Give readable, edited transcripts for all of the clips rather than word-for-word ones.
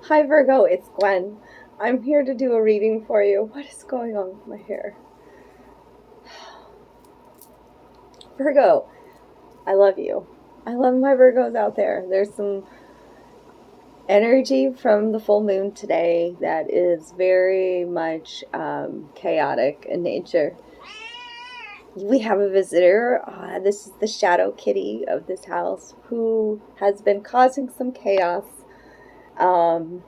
Hi Virgo, it's Gwen. I'm here to do a reading for you. What is going on with my hair? Virgo, I love you. I love my Virgos out there. There's some energy from the full moon today that is very much chaotic in nature. We have a visitor. This is the shadow kitty of this house who has been causing some chaos. Um,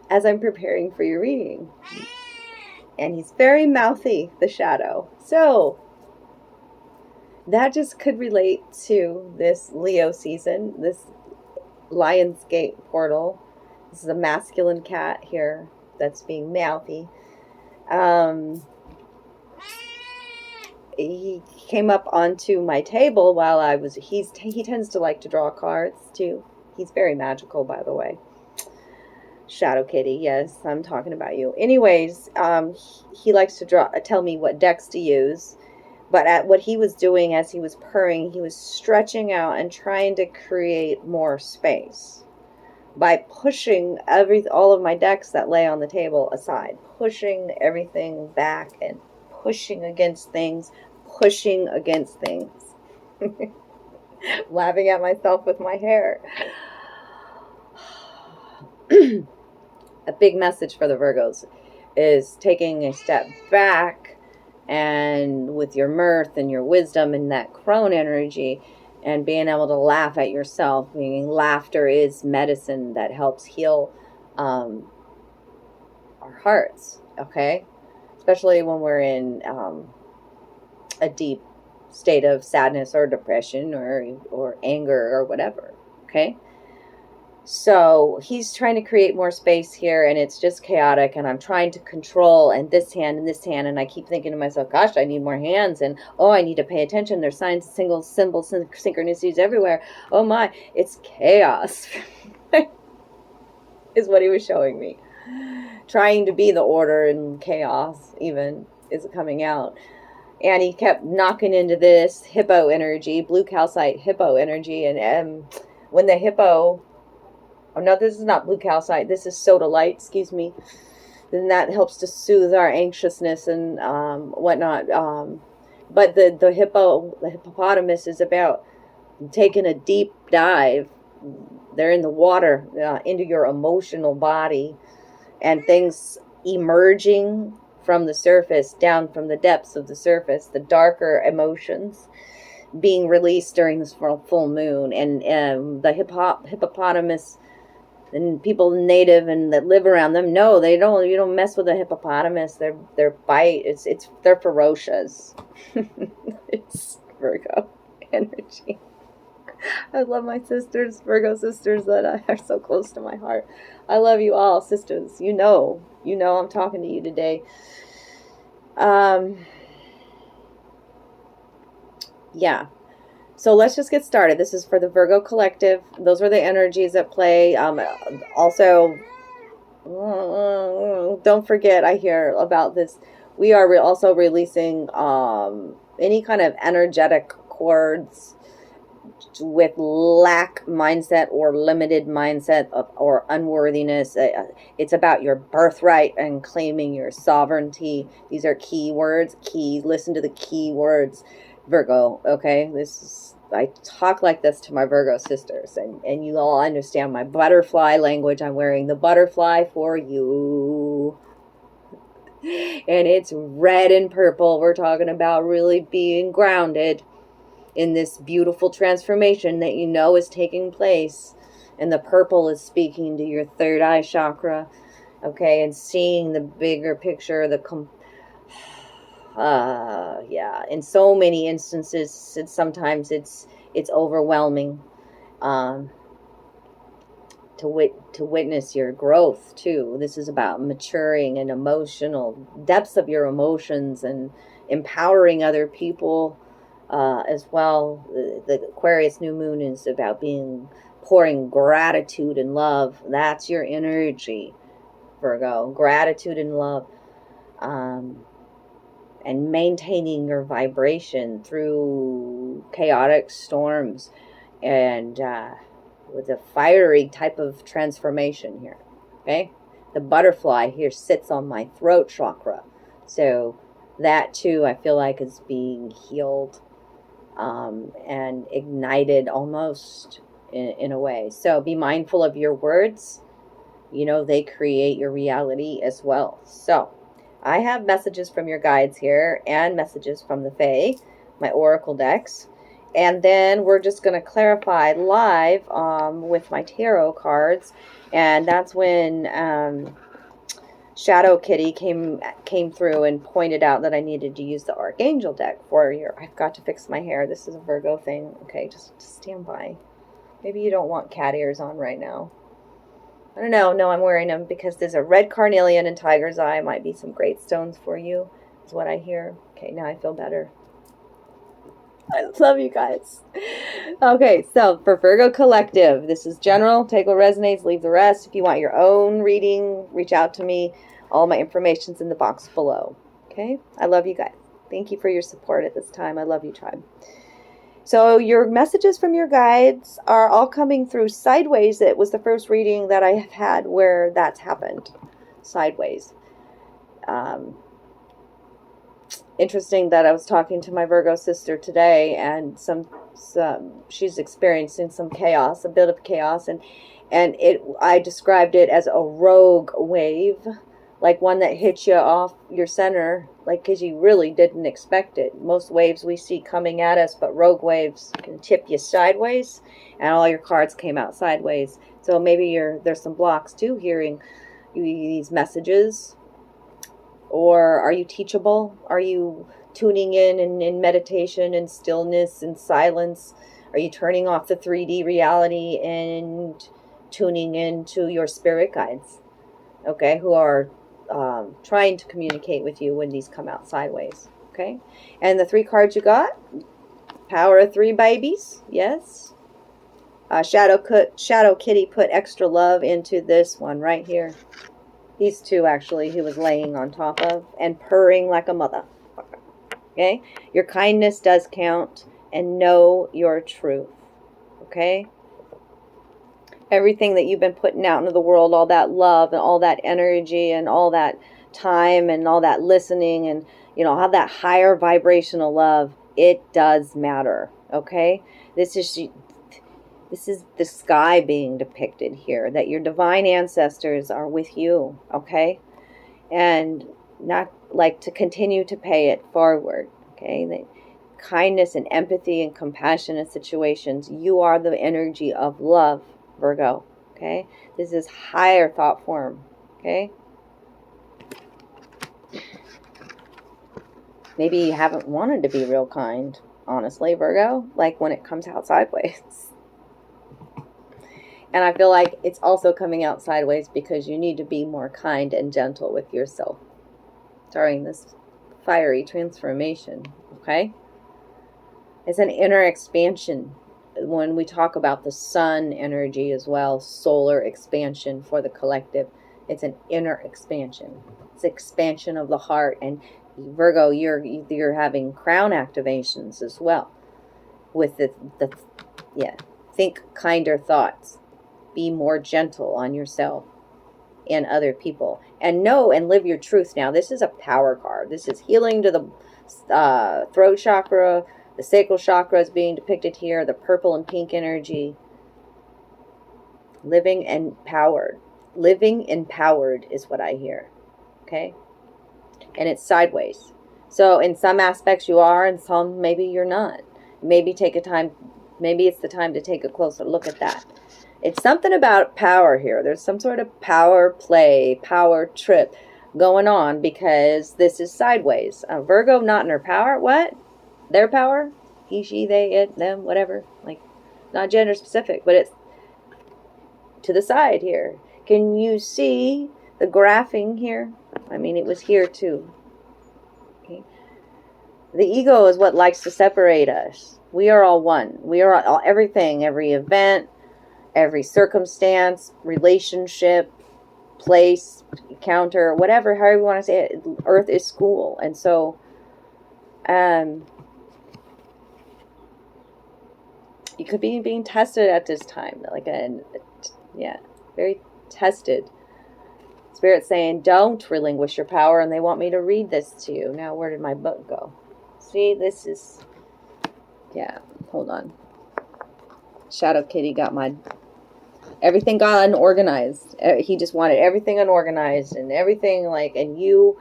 as I'm preparing for your reading. And he's very mouthy, the shadow. So that just could relate to this Leo season, this Lionsgate portal. This is a masculine cat here that's being mouthy. He came up onto my table while he tends to like to draw cards too. He's very magical, by the way. Shadow Kitty, yes, I'm talking about you. Anyways, he likes to tell me what decks to use. But at what he was doing as he was purring, he was stretching out and trying to create more space by pushing all of my decks that lay on the table aside, pushing everything back and pushing against things, laughing at myself with my hair. A big message for the Virgos is taking a step back and with your mirth and your wisdom and that crone energy and being able to laugh at yourself. Meaning laughter is medicine that helps heal our hearts, okay? Especially when we're in a deep state of sadness or depression or anger or whatever, okay? So he's trying to create more space here, and it's just chaotic, and I'm trying to control and this hand, and I keep thinking to myself, gosh, I need more hands, and oh, I need to pay attention. There's signs, singles, symbols, synchronicities everywhere. Oh my, it's chaos is what he was showing me. Trying to be the order and chaos even is coming out. And he kept knocking into this hippo energy, blue calcite hippo energy, and when the hippo... Oh, no, this is not blue calcite. This is soda light, excuse me. Then that helps to soothe our anxiousness and whatnot. But the hippopotamus is about taking a deep dive. They're in the water into your emotional body, and things emerging from the surface, down from the depths of the surface, the darker emotions being released during this full moon. And the hippopotamus... And people native and that live around them, no, they don't. You don't mess with a hippopotamus. Their bite, they're ferocious. It's Virgo energy. I love my sisters, Virgo sisters, that are so close to my heart. I love you all, sisters. You know, I'm talking to you today. Yeah. So let's just get started. This is for the Virgo collective. Those are the energies at play. Also, don't forget, I hear about this. We are also releasing any kind of energetic cords with lack mindset or limited mindset or unworthiness. It's about your birthright and claiming your sovereignty. These are key words. Listen to the key words. Virgo, okay? I talk like this to my Virgo sisters, and you all understand my butterfly language. I'm wearing the butterfly for you. And it's red and purple. We're talking about really being grounded in this beautiful transformation that you know is taking place. And the purple is speaking to your third eye chakra, okay? And seeing the bigger picture, yeah, in so many instances sometimes it's overwhelming to witness your growth too. This is about maturing and emotional depths of your emotions and empowering other people as well. The Aquarius new moon is about pouring gratitude and love. That's your energy, Virgo. Gratitude and love. And maintaining your vibration through chaotic storms and with a fiery type of transformation here. Okay, the butterfly here sits on my throat chakra, so that too I feel like is being healed and ignited almost in a way. So be mindful of your words. You know, they create your reality as well. So I have messages from your guides here and messages from the Fae, my oracle decks. And then we're just going to clarify live with my tarot cards. And that's when Shadow Kitty came through and pointed out that I needed to use the Archangel deck for your... I've got to fix my hair. This is a Virgo thing. Okay, just stand by. Maybe you don't want cat ears on right now. I don't know. No, I'm wearing them because there's a red carnelian and tiger's eye. Might be some great stones for you, is what I hear. Okay, now I feel better. I love you guys. Okay, so for Virgo Collective, this is general. Take what resonates, leave the rest. If you want your own reading, reach out to me. All my information's in the box below. Okay, I love you guys. Thank you for your support at this time. I love you, tribe. So your messages from your guides are all coming through sideways. It was the first reading that I have had where that's happened. Sideways. Interesting that I was talking to my Virgo sister today, and she's experiencing some chaos, a bit of chaos, and I described it as a rogue wave, like one that hits you off your center, like because you really didn't expect it. Most waves we see coming at us, but rogue waves can tip you sideways, and all your cards came out sideways. So maybe there's some blocks too hearing these messages. Or are you teachable? Are you tuning in meditation and stillness and silence? Are you turning off the 3D reality and tuning into your spirit guides? Okay, who are trying to communicate with you when these come out sideways. Okay, and the 3 cards you got: Power of 3 babies. Yes. Shadow Kitty put extra love into this one right here. These 2 actually he was laying on top of and purring like a mother. Okay? Your kindness does count, and know your truth. Okay? Everything that you've been putting out into the world, all that love and all that energy and all that time and all that listening and, you know, have that higher vibrational love, it does matter. Okay? This is the sky being depicted here, that your divine ancestors are with you, okay? And not like to continue to pay it forward, okay? That kindness and empathy and compassion in situations, you are the energy of love, Virgo, okay? This is higher thought form, okay? Maybe you haven't wanted to be real kind, honestly, Virgo, like when it comes out sideways. And I feel like it's also coming out sideways because you need to be more kind and gentle with yourself during this fiery transformation, okay? It's an inner expansion. When we talk about the sun energy as well, solar expansion for the collective, it's an inner expansion. It's expansion of the heart. And Virgo, you're having crown activations as well with think kinder thoughts. Be more gentle on yourself and other people, and know and live your truth. Now, this is a power card. This is healing to the throat chakra. The sacral chakra is being depicted here. The purple and pink energy. Living empowered. Living empowered is what I hear. Okay? And it's sideways. So in some aspects you are, and some maybe you're not. Maybe it's the time to take a closer look at that. It's something about power here. There's some sort of power play, power trip going on because this is sideways. Virgo not in her power. What? Their power? He, she, they, it, them, whatever. Like, not gender specific, but it's to the side here. Can you see the graphing here? I mean, it was here too. Okay. The ego is what likes to separate us. We are all one. We are all everything, every event, every circumstance, relationship, place, encounter, whatever, however you want to say it. Earth is school. And so You could be being tested at this time, like yeah, very tested. Spirit's saying, don't relinquish your power, and they want me to read this to you. Now, where did my book go? See, this is, yeah, hold on. Shadow Kitty got everything got unorganized. He just wanted everything unorganized and everything and you,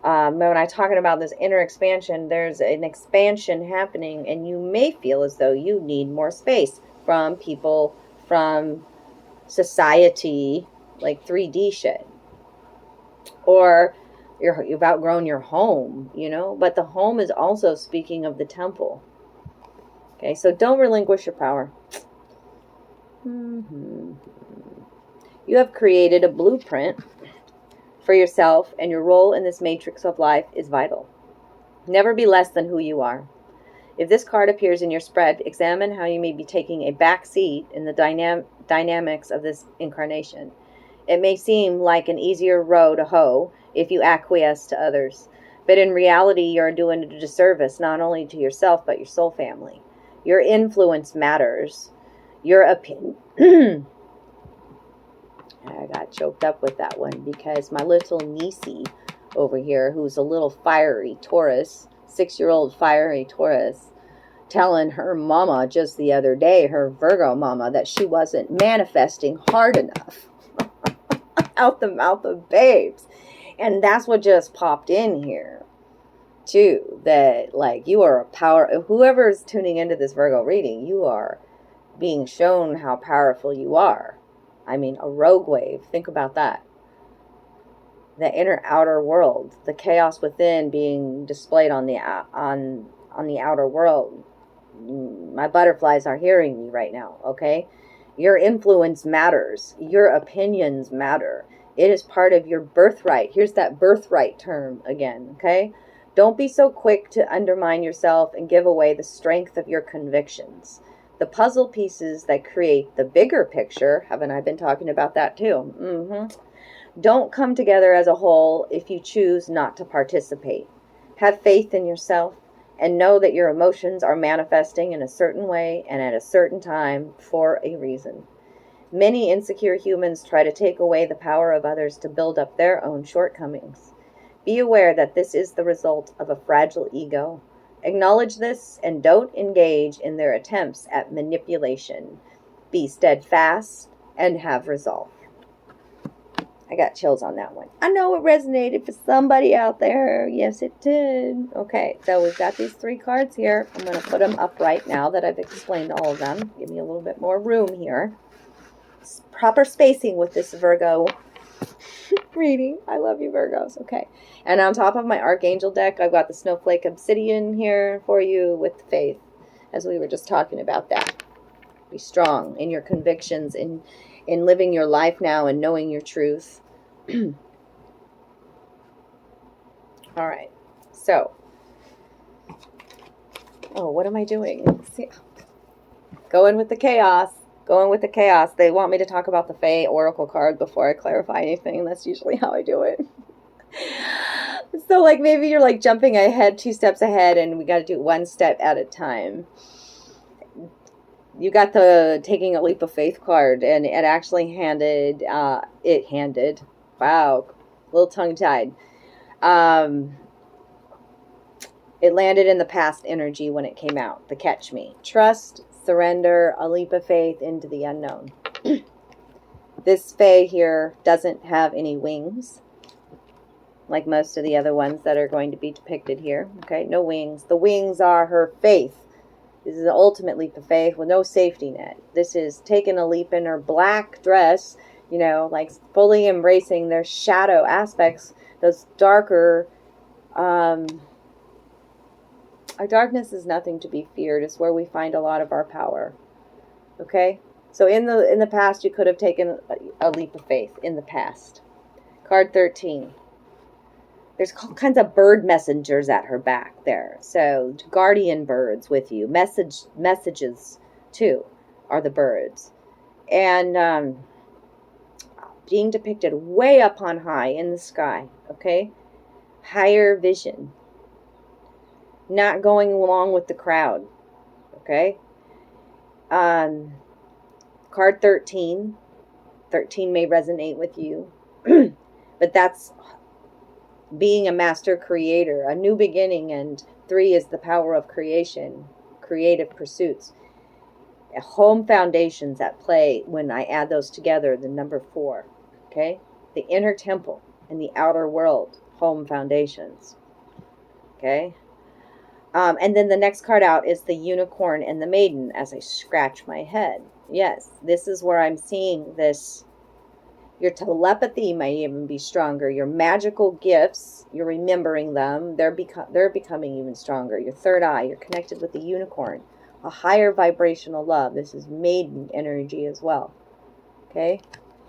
when I'm talking about this inner expansion, there's an expansion happening, and you may feel as though you need more space from people, from society, like 3D shit. Or you've outgrown your home, but the home is also speaking of the temple. Okay, so don't relinquish your power. You have created a blueprint for yourself, and your role in this matrix of life is vital. Never be less than who you are. If this card appears in your spread, examine how you may be taking a back seat in the dynamics of this incarnation. It may seem like an easier row to hoe if you acquiesce to others, but in reality, you're doing a disservice not only to yourself, but your soul family. Your influence matters. Your opinion. I got choked up with that one because my little niecey over here, who's a little fiery Taurus, 6-year-old fiery Taurus, telling her mama just the other day, her Virgo mama, that she wasn't manifesting hard enough. Out the mouth of babes. And that's what just popped in here too, that you are a power, whoever is tuning into this Virgo reading, you are being shown how powerful you are. I mean, a rogue wave, think about that. The inner outer world, the chaos within being displayed on the outer world. My butterflies are hearing me right now, okay? Your influence matters. Your opinions matter. It is part of your birthright. Here's that birthright term again, okay? Don't be so quick to undermine yourself and give away the strength of your convictions. The puzzle pieces that create the bigger picture, haven't I been talking about that too? Don't come together as a whole if you choose not to participate. Have faith in yourself and know that your emotions are manifesting in a certain way and at a certain time for a reason. Many insecure humans try to take away the power of others to build up their own shortcomings. Be aware that this is the result of a fragile ego. Acknowledge this and don't engage in their attempts at manipulation. Be steadfast and have resolve. I got chills on that one. I know it resonated for somebody out there. Yes, it did. Okay, so we've got these 3 cards here. I'm going to put them upright now that I've explained all of them. Give me a little bit more room here. Proper spacing with this Virgo reading. I love you, Virgos. Okay. And on top of my Archangel deck, I've got the Snowflake Obsidian here for you with faith, as we were just talking about that. Be strong in your convictions, in living your life now and knowing your truth. All right. So, what am I doing? See, going with the chaos. Going with the chaos. They want me to talk about the Fae Oracle card before I clarify anything. That's usually how I do it. So, maybe you're, jumping ahead, 2 steps ahead, and we got to do 1 step at a time. You got the Taking a Leap of Faith card, and it actually handed, wow, a little tongue-tied. It landed in the past energy when it came out, the Catch Me. Trust, surrender, a leap of faith into the unknown. This Fae here doesn't have any wings, like most of the other ones that are going to be depicted here. Okay, no wings. The wings are her faith. This is the ultimate leap of faith with no safety net. This is taking a leap in her black dress, fully embracing their shadow aspects, those darker, our darkness is nothing to be feared. It's where we find a lot of our power. Okay? So in the past, you could have taken a leap of faith in the past. Card 13. There's all kinds of bird messengers at her back there. So guardian birds with you. Messages, too, are the birds. And being depicted way up on high in the sky. Okay? Higher vision. Not going along with the crowd. Okay? Card 13. 13 may resonate with you. But that's being a master creator, a new beginning. And 3 is the power of creation, creative pursuits. Home foundations at play when I add those together, the number 4. Okay? The inner temple and the outer world, home foundations. Okay? And then the next card out is the unicorn and the maiden as I scratch my head. Yes, this is where I'm seeing this. Your telepathy may even be stronger. Your magical gifts, you're remembering them. They're becoming even stronger. Your third eye, you're connected with the unicorn. A higher vibrational love. This is maiden energy as well. Okay?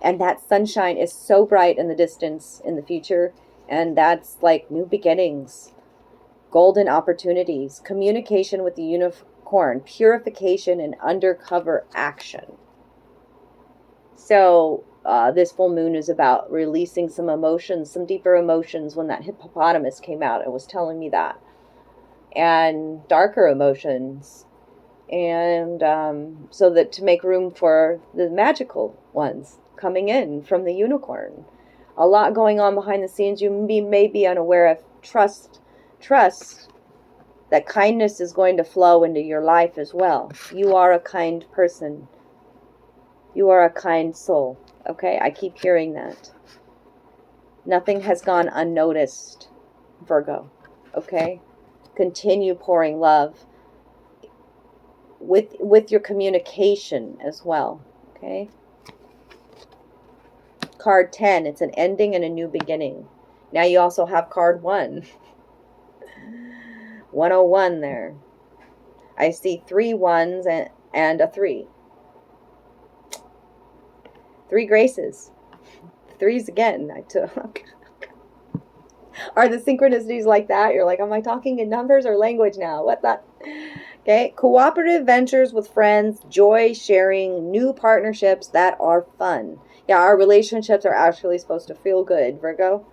And that sunshine is so bright in the distance in the future. And that's like new beginnings. Golden opportunities. Communication with the unicorn. Purification and undercover action. So this full moon is about releasing some emotions, some deeper emotions. When that hippopotamus came out, it was telling me that. And darker emotions. And so that to make room for the magical ones coming in from the unicorn. A lot going on behind the scenes you may be unaware of. Trust that kindness is going to flow into your life as well. You are a kind person. You are a kind soul. Okay, I keep hearing that. Nothing has gone unnoticed, Virgo. Okay? Continue pouring love with your communication as well. Okay? Card 10, it's an ending and a new beginning. Now you also have card 1. 101 there. I see 3 1s and a 3. 3 graces. 3s again. Are the synchronicities like that? You're like, am I talking in numbers or language now? What that? Okay. Cooperative ventures with friends, joy sharing, new partnerships that are fun. Yeah, our relationships are actually supposed to feel good, Virgo.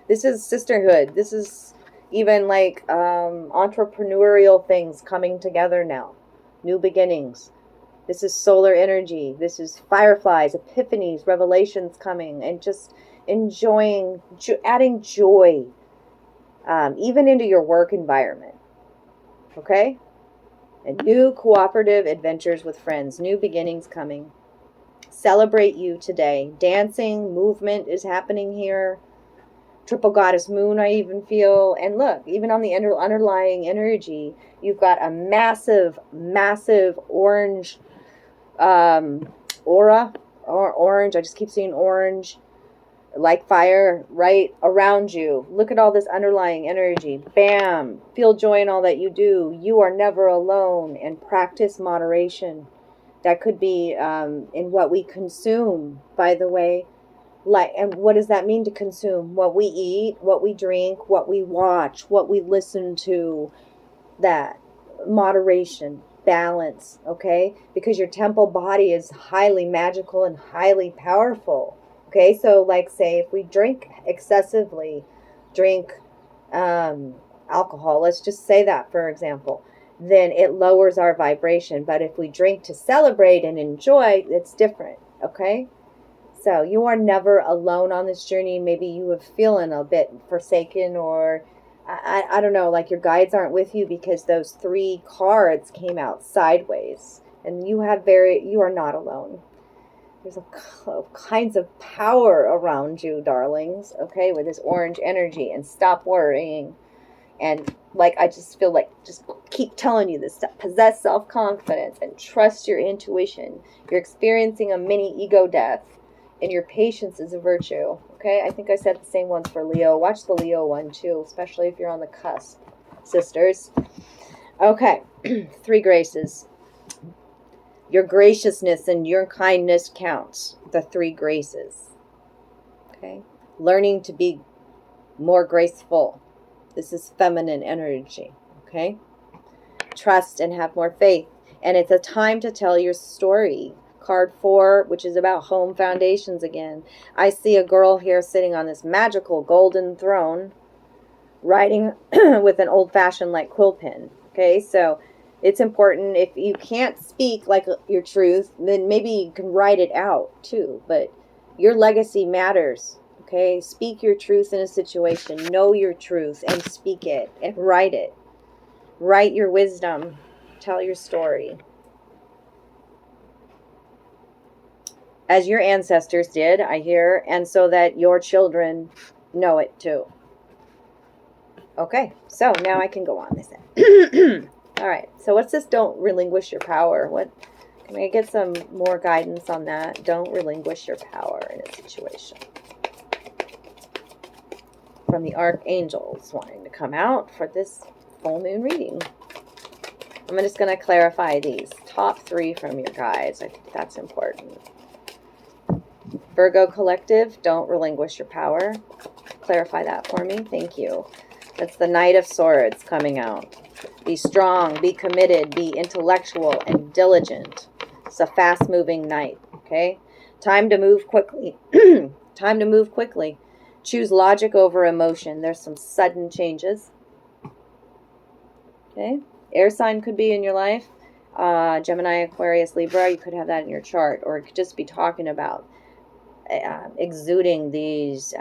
This is sisterhood. This is even like entrepreneurial things coming together now. New beginnings. This is solar energy. This is fireflies, epiphanies, revelations coming, and just enjoying, adding joy even into your work environment. Okay? And new cooperative adventures with friends. New beginnings coming. Celebrate you today. Dancing, movement is happening here. Triple goddess moon, I even feel. And look, even on the underlying energy, you've got a massive, massive orange aura, or orange. I just keep seeing orange, like fire, right around you. Look at all this underlying energy. Bam! Feel joy in all that you do. You are never alone. And practice moderation. That could be in what we consume, by the way. Like, and what does that mean to consume? What we eat, what we drink, what we watch, what we listen to. That moderation, balance, okay? Because your temple body is highly magical and highly powerful. Okay, so like say if we drink excessively, drink alcohol, let's just say that for example, then it lowers our vibration. But if we drink to celebrate and enjoy, it's different, okay? So you are never alone on this journey. Maybe you have feeling a bit forsaken, or I don't know, like your guides aren't with you because those 3 cards came out sideways. And you are not alone. There's kinds of power around you, darlings, okay, with this orange energy. And stop worrying. And like, I just feel like, just keep telling you this stuff. Possess self-confidence and trust your intuition. You're experiencing a mini ego death. And your patience is a virtue. Okay, I think I said the same ones for Leo. Watch the Leo one too, especially if you're on the cusp, sisters. Okay, 3 graces. Your graciousness and your kindness counts. The 3 graces. Okay, learning to be more graceful. This is feminine energy. Okay, trust and have more faith. And it's a time to tell your story. Card 4, which is about home foundations again. I see a girl here sitting on this magical golden throne, writing with an old-fashioned like quill pen. Okay, so It's important. If you can't speak like your truth, then maybe you can write it out too. But your legacy matters. Okay? Speak your truth in a situation. Know your truth and speak it and write it. Write your wisdom. Tell your story. As your ancestors did, I hear, and so that your children know it too. Okay, so now I can go on this end. All right, so what's this? Don't relinquish your power. What? Can I get some more guidance on that? Don't relinquish your power in a situation. From the archangels wanting to come out for this full moon reading. I'm just going to clarify these top 3 from your guides. I think that's important. Virgo collective, don't relinquish your power. Clarify that for me. Thank you. That's the Knight of Swords coming out. Be strong, be committed, be intellectual and diligent. It's a fast-moving knight, okay? Time to move quickly. Time to move quickly. Choose logic over emotion. There's some sudden changes. Okay? Air sign could be in your life. Gemini, Aquarius, Libra, you could have that in your chart. Or it could just be talking about exuding these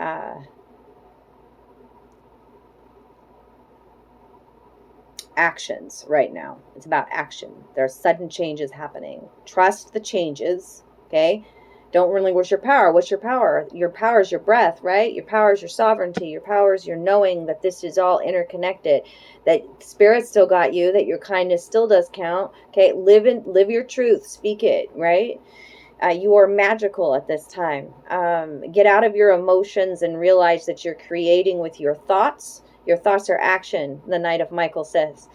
actions right now. It's about action. There are sudden changes happening. Trust the changes, okay? Don't relinquish your power. What's your power? Your power is your breath, right? Your power is your sovereignty. Your power is your knowing that this is all interconnected, that spirit still got you, that your kindness still does count, okay? Live your truth. Speak it, right? You are magical at this time. Get out of your emotions and realize that you're creating with your thoughts. Your thoughts are action, the Knight of Michael says.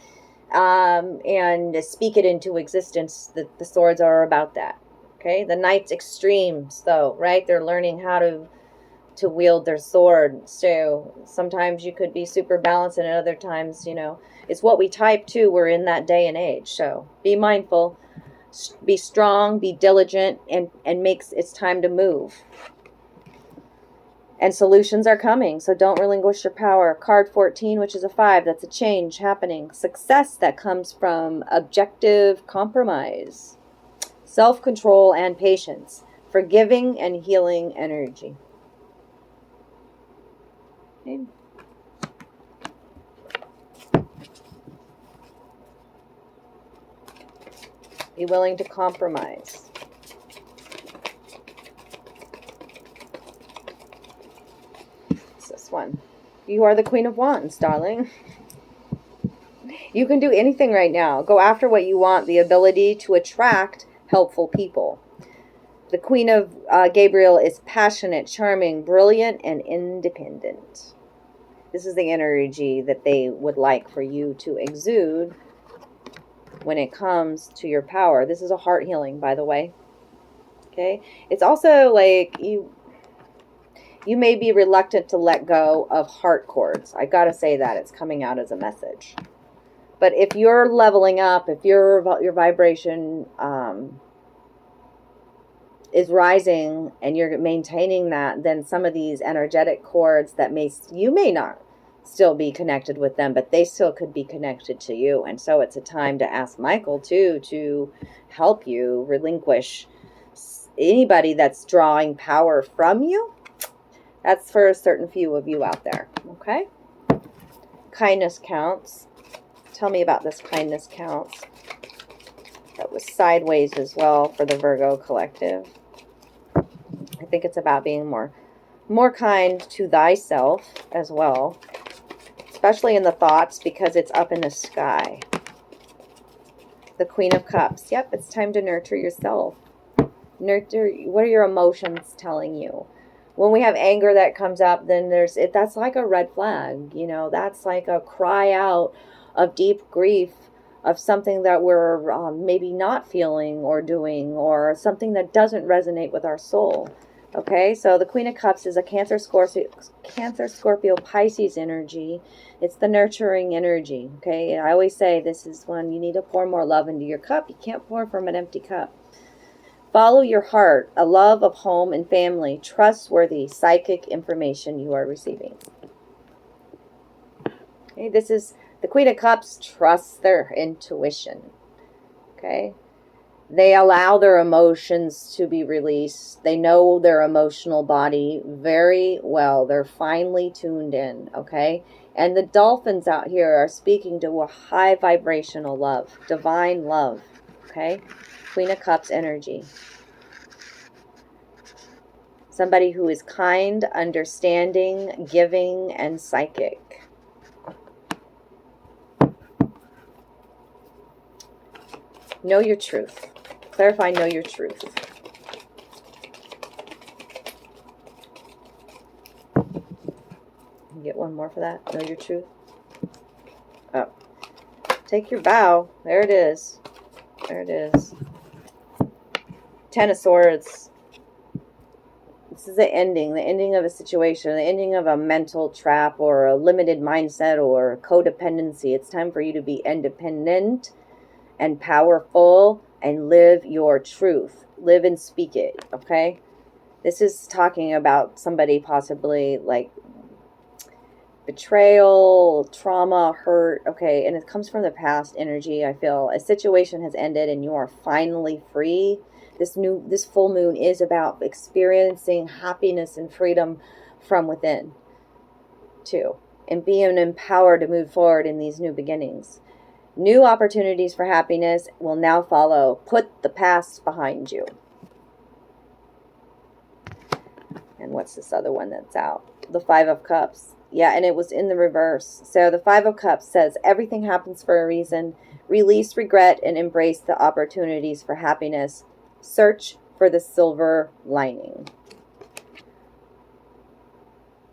And speak it into existence. The swords are about that. Okay? The Knight's extremes, though, right? They're learning how to wield their sword. So sometimes you could be super balanced, and at other times, it's what we type too. We're in that day and age. So be mindful. Be strong, be diligent, and it's time to move. And solutions are coming, so don't relinquish your power. Card 14, which is a 5, that's a change happening. Success that comes from objective compromise. Self-control and patience. Forgiving and healing energy. Okay. Be willing to compromise. What's this one? You are the Queen of Wands, darling. You can do anything right now. Go after what you want. The ability to attract helpful people. The Queen of Gabriel is passionate, charming, brilliant, and independent. This is the energy that they would like for you to exude when it comes to your power. This is a heart healing, by the way. Okay? It's also like you may be reluctant to let go of heart cords. I gotta say that. It's coming out as a message. But if you're leveling up, if your vibration is rising and you're maintaining that, then some of these energetic cords that you may not still be connected with them, but they still could be connected to you. And so it's a time to ask Michael too to help you relinquish anybody that's drawing power from you. That's for a certain few of you out there. Okay? Kindness counts. Tell me about this kindness counts. That was sideways as well for the Virgo collective. I think it's about being more kind to thyself as well, especially in the thoughts, because it's up in the sky. The Queen of Cups. Yep, it's time to nurture yourself. Nurture. What are your emotions telling you? When we have anger that comes up, then that's like a red flag. That's like a cry out of deep grief of something that we're maybe not feeling or doing, or something that doesn't resonate with our soul. Okay, so the Queen of Cups is a Cancer, Scorpio, Pisces energy. It's the nurturing energy. Okay, I always say this is when you need to pour more love into your cup. You can't pour from an empty cup. Follow your heart, a love of home and family, trustworthy psychic information you are receiving. Okay, this is the Queen of Cups trusts their intuition. Okay? They allow their emotions to be released. They know their emotional body very well. They're finely tuned in, okay? And the dolphins out here are speaking to a high vibrational love, divine love, okay? Queen of Cups energy. Somebody who is kind, understanding, giving, and psychic. Know your truth. Clarify, know your truth. Get one more for that. Know your truth. Oh. Take your bow. There it is. There it is. Ten of Swords. This is the ending of a situation, the ending of a mental trap or a limited mindset or codependency. It's time for you to be independent and powerful and live your truth. Live and speak it, okay? This is talking about somebody possibly like betrayal, trauma, hurt, okay? And it comes from the past energy, I feel. A situation has ended and you are finally free. This full moon is about experiencing happiness and freedom from within, too. And being empowered to move forward in these new beginnings. New opportunities for happiness will now follow. Put the past behind you. And what's this other one that's out? The Five of Cups. Yeah, and it was in the reverse. So the Five of Cups says everything happens for a reason. Release regret and embrace the opportunities for happiness. Search for the silver lining.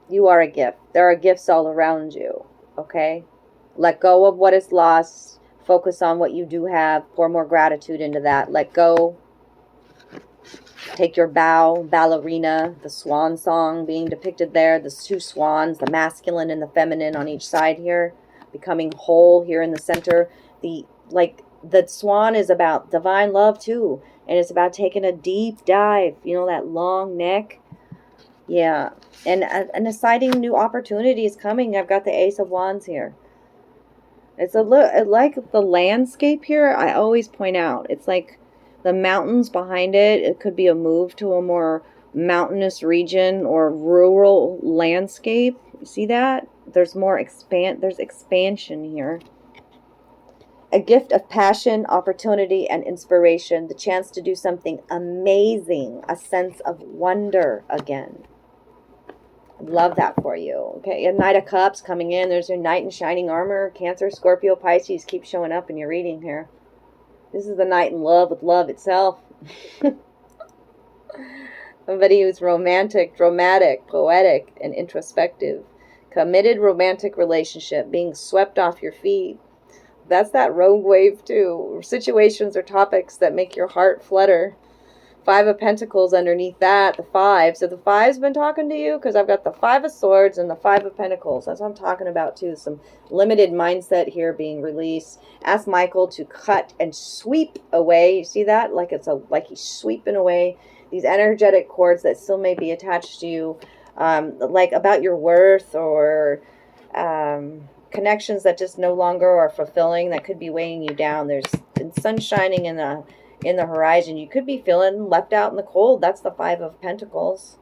You are a gift. There are gifts all around you. Okay? Let go of what is lost. Focus on what you do have. Pour more gratitude into that. Let go. Take your bow, ballerina, the swan song being depicted there. The two swans, the masculine and the feminine on each side here. Becoming whole here in the center. The swan is about divine love too. And it's about taking a deep dive. You know, that long neck. Yeah. And deciding new opportunities coming. I've got the Ace of Wands here. It's like the landscape here, I always point out. It's like the mountains behind it. It could be a move to a more mountainous region or rural landscape. You see that? There's more there's expansion here. A gift of passion, opportunity, and inspiration. The chance to do something amazing. A sense of wonder again. Love that for you. Okay, a Knight of Cups coming in. There's your Knight in shining armor. Cancer, Scorpio, Pisces keep showing up in your reading here. This is the Knight in love with love itself. Somebody who's romantic, dramatic, poetic, and introspective. Committed romantic relationship. Being swept off your feet. That's that rogue wave too. Situations or topics that make your heart flutter. Five of Pentacles underneath that, the Five. So the Five's been talking to you because I've got the Five of Swords and the Five of Pentacles. That's what I'm talking about too. Some limited mindset here being released. Ask Michael to cut and sweep away. You see that? Like he's sweeping away these energetic cords that still may be attached to you, like about your worth or connections that just no longer are fulfilling, that could be weighing you down. There's sun shining in the horizon. You could be feeling left out in the cold. That's the Five of Pentacles.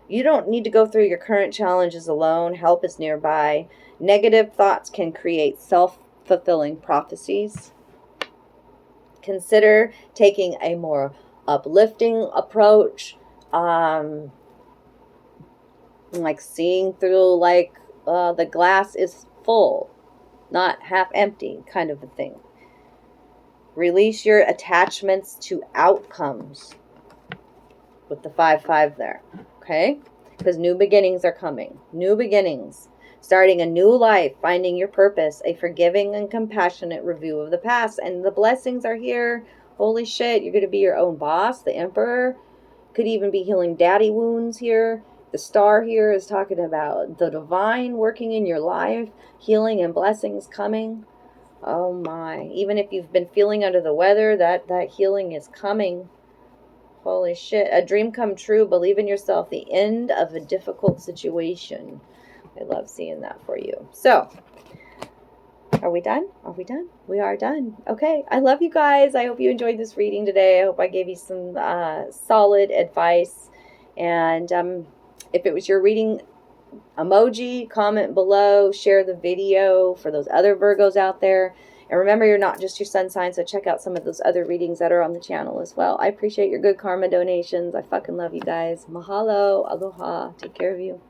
You don't need to go through your current challenges alone. Help is nearby. Negative thoughts can create self-fulfilling prophecies. Consider taking a more uplifting approach. Like seeing through the glass is full, not half empty kind of a thing. Release your attachments to outcomes with the 5-5 there, okay? Because new beginnings are coming. New beginnings. Starting a new life, finding your purpose, a forgiving and compassionate review of the past. And the blessings are here. Holy shit, you're going to be your own boss, the Emperor. Could even be healing daddy wounds here. The Star here is talking about the divine working in your life, healing and blessings coming. Oh my. Even if you've been feeling under the weather, that healing is coming. Holy shit. A dream come true. Believe in yourself. The end of a difficult situation. I love seeing that for you. So, Are we done? Are we done? We are done. Okay. I love you guys. I hope you enjoyed this reading today. I hope I gave you some solid advice. And if it was your reading, emoji, comment below, share the video for those other Virgos out there. And remember, you're not just your sun sign, so check out some of those other readings that are on the channel as well. I appreciate your good karma donations. I fucking love you guys. Mahalo. Aloha. Take care of you.